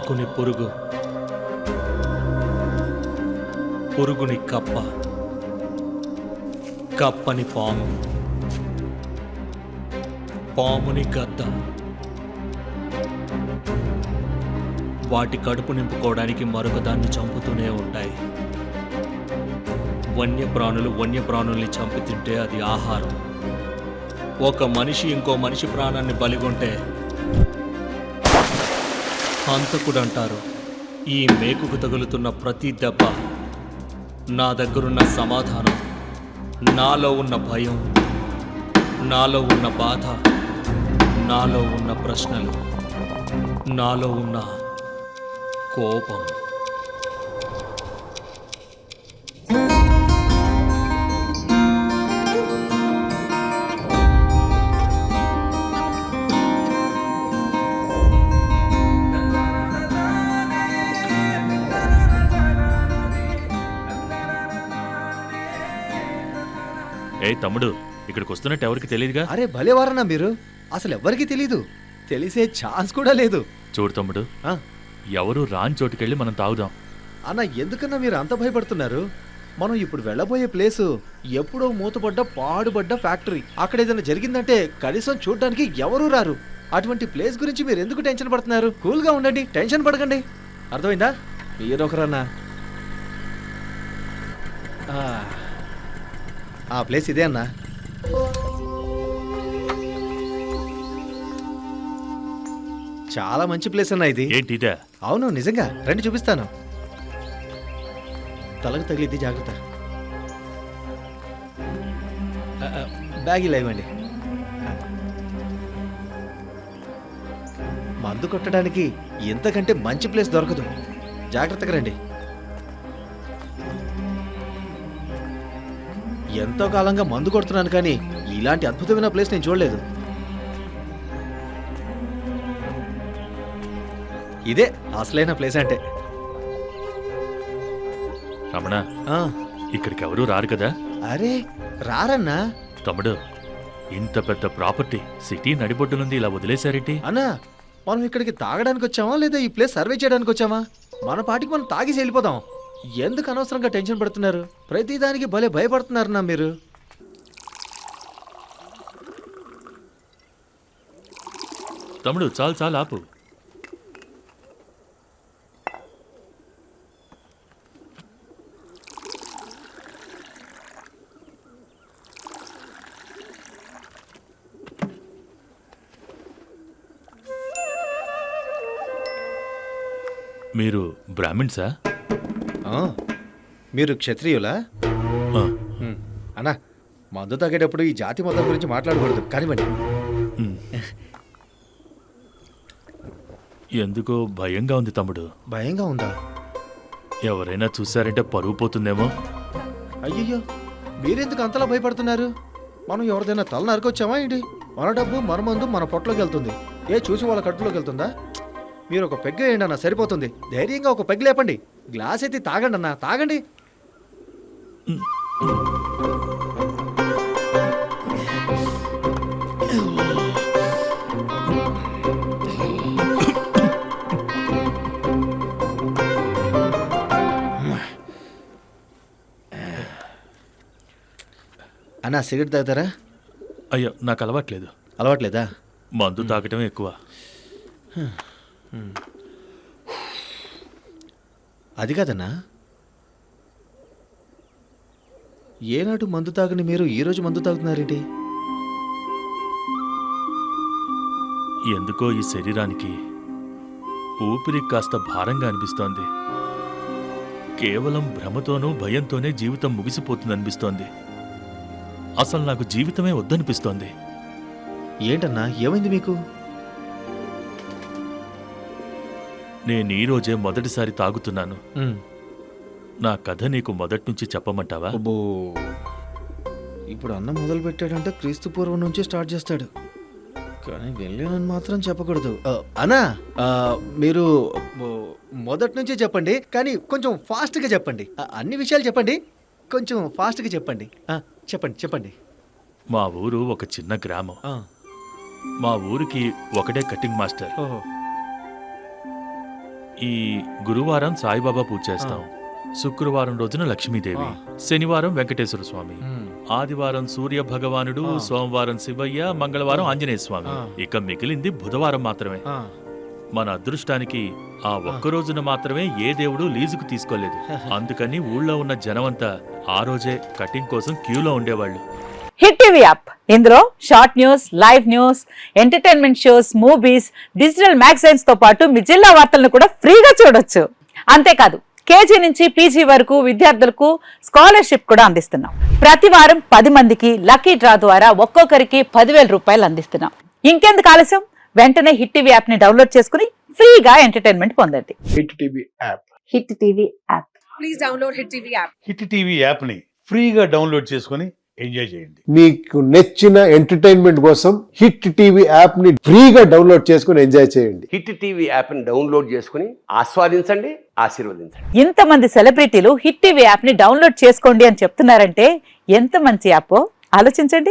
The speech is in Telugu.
ఆకుని పురుగు, పురుగుని కప్ప, కప్పని పాము, పాముని గద్ద. వాటి కడుపు నింపుకోవడానికి మరొక దాన్ని చంపుతూనే ఉంటాయి. వన్యప్రాణుల్ని చంపి తింటే అది ఆహారం. ఒక మనిషి ఇంకో మనిషి ప్రాణాన్ని బలిగొంటే హంతకుడంటారు. ఈ మేకుకు తగులుతున్న ప్రతి దెబ్బ నా దగ్గరున్న సమాధానం, నాలో ఉన్న భయం, నాలో ఉన్న బాధ, నాలో ఉన్న ప్రశ్నలు, నాలో ఉన్న కోపం. ఏ తమ్ముడు, ఇక్కడికి వస్తున్నట్టు ఎవరికి తెలియదుగా? అరే భలేవారన్నా మీరు. అసలు ఎవ్వరికి తెలీదు, తెలిసే ఛాన్స్ కూడా లేదు. చూడు తమ్ముడు, ఆ, ఎవరు రాని చోటుకెళ్ళి మనం తాగుదాం. అన్న ఎందుకన్నా మీరు అంత భయపడుతున్నారు? మనం ఇప్పుడు వెళ్ళబోయే ప్లేసు ఎప్పుడో మూతపడ్డ పాడుబడ్డ ఫ్యాక్టరీ. అక్కడ ఏదైనా జరిగిందంటే కనీసం చూడడానికి ఎవరూ రారు. అటువంటి ప్లేస్ గురించి మీరు ఎందుకు టెన్షన్ పడుతున్నారు? కూల్గా ఉండండి, టెన్షన్ పడకండి. అర్థమైందా? మీరొకరన్నా. ఆ ప్లేస్ ఇదే అన్నా. చాలా మంచి ప్లేస్ అన్నా ఇది. ఏంటి ఇదే? అవును నిజంగా, రండి చూపిస్తాను. తలకు తగిలిద్ది, జాగ్రత్త. బ్యాగ్ ఇలా ఇవ్వండి. మందు కొట్టడానికి ఇంతకంటే మంచి ప్లేస్ దొరకదు. జాగ్రత్తగా రండి. ఎంతో కాలంగా మందు కొడుతున్నాను కానీ ఇలాంటి అద్భుతమైన ప్లేస్ నేను చూడలేదు. ఇదే అసలైన ప్లేస్ అంటే. రమణ, ఆ, ఇక్కడికి ఎవరూ రారు కదా? అరే రారన్నా. తమ్ముడు, ఇంత పెద్ద ప్రాపర్టీ సిటీ నడిబొడ్డునుంది ఇలా వదిలేశారేంటి? అన్నా, మనం ఇక్కడికి తాగడానికి వచ్చామా లేదా ఈ ప్లేస్ సర్వే చేయడానికి వచ్చామా? మన పాటికి మనం తాగేసి వెళ్ళిపోదాం. ఎందుకు అనవసరంగా టెన్షన్ పడుతున్నారు? ప్రతిదానికి భలే భయపడుతున్నారన్నా మీరు. తమ్ముడు చాలు చాలు, ఆపు. మీరు బ్రాహ్మిన్సా? మీరు క్షత్రియులా? ఆ, అన్నా, మందు తాగేటప్పుడు ఈ జాతి మొత్తం గురించి మాట్లాడకూడదు కానివ్వండి. ఎందుకో భయంగా ఉంది తమ్ముడు. భయంగా ఉందా? ఎవరైనా చూశారంటే పరువు పోతుందేమో. అయ్యయ్యో, మీరెందుకు అంతలా భయపడుతున్నారు? మనం ఎవరిదైనా తల నరకొచ్చామా ఏంటి? మన డబ్బు మన మందు మన పొట్టలోకి వెళ్తుంది. చూసి వాళ్ళ కడుపులోకి వెళ్తుందా? మీరు ఒక పెగ్గు వేయండి అన్న, సరిపోతుంది. ధైర్యంగా ఒక పెగ్గు లేపండి. గ్లాస్ ఎత్తి తాగండి అన్న, తాగండి. అన్నా, సిగరెట్ తాగుతారా? అయ్యో, నాకు అలవాట్లేదు. అలవాట్లేదా? మందు తాగటం ఎక్కువ. అది కాదన్నా, ఏనాడు మందు తాగని మీరు ఈరోజు మందు తాగుతున్నారేంటి? ఎందుకో ఈ శరీరానికి ఊపిరి కాస్త భారంగా అనిపిస్తోంది. కేవలం భ్రమతోనూ భయంతోనే జీవితం ముగిసిపోతుందనిపిస్తోంది. అసలు నాకు జీవితమే వద్దనిపిస్తోంది. ఏంటన్నా, ఏమైంది మీకు? నేను ఈ రోజే మొదటిసారి తాగుతున్నాను. నా కథ నీకు మొదటి నుంచి చెప్పమంటావా? అబ్బో, ఇప్పుడు అన్న మొదలు పెట్టాడంటే క్రీస్తు పూర్వం నుంచి స్టార్ట్ చేస్తాడు. కానీ వెళ్ళానని మాత్రం చెప్పకూడదు. అన్నా, మీరు మొదటి నుంచే చెప్పండి, కానీ కొంచెం ఫాస్ట్గా చెప్పండి. అన్ని విషయాలు చెప్పండి, కొంచెం ఫాస్ట్గా చెప్పండి. చెప్పండి చెప్పండి. మా ఊరు ఒక చిన్న గ్రామం. మా ఊరికి ఒకడే కటింగ్ మాస్టర్. ఓహో. ఈ గురువారం సాయిబాబా పూజ చేస్తాం, శుక్రవారం రోజున లక్ష్మీదేవి, శనివారం వెంకటేశ్వర స్వామి, ఆదివారం సూర్య భగవానుడు, సోమవారం శివయ్య, మంగళవారం ఆంజనేయ స్వామి. ఇక మిగిలింది బుధవారం మాత్రమే. మన అదృష్టానికి ఆ ఒక్క రోజున మాత్రమే ఏ దేవుడు లీజుకు తీసుకోలేదు. అందుకని ఊళ్ళో ఉన్న జనమంతా ఆ రోజే కటింగ్ కోసం క్యూలో ఉండేవాళ్ళు. హిట్ టీవీ యాప్, ఇందులో short news, live news, entertainment shows, movies, digital magazines తో పాటు మీ జిల్లా వార్తలను కూడా ఫ్రీగా చూడొచ్చు. అంతేకాదు కేజీ నుంచి పీజీ వరకు విద్యార్థులకు స్కాలర్షిప్ కూడా అందిస్తున్నాం. ప్రతి వారం 10 మందికి లక్కీ డ్రా ద్వారా ఒక్కొక్కరికి 10,000 రూపాయలు అందిస్తున్నాం. ఇంకెందుకు ఆలస్యం, వెంటనే హిట్ టీవీ యాప్ ని డౌన్లోడ్ చేసుకుని ఫ్రీగా ఎంటర్టైన్మెంట్ పొందండి. Hit TV app. Hit TV app. Please download Hit TV app. Hit TV యాప్ని ఫ్రీగా డౌన్లోడ్ చేసుకొని ఎంజాయ్ చేయండి. మీకు నచ్చిన ఎంటర్టైన్మెంట్ కోసం హిట్ టీవీ యాప్ ని ఫ్రీగా డౌన్లోడ్ చేసుకుని ఎంజాయ్ చేయండి. హిట్ టీవీ యాప్ని డౌన్లోడ్ చేసుకుని ఆస్వాదించండి, ఆశీర్వదించండి. ఇంతమంది సెలబ్రిటీలు హిట్ టీవీ యాప్ ని డౌన్లోడ్ చేసుకోండి అని చెప్తున్నారంటే ఎంత మంచి యాప్ ఆలోచించండి.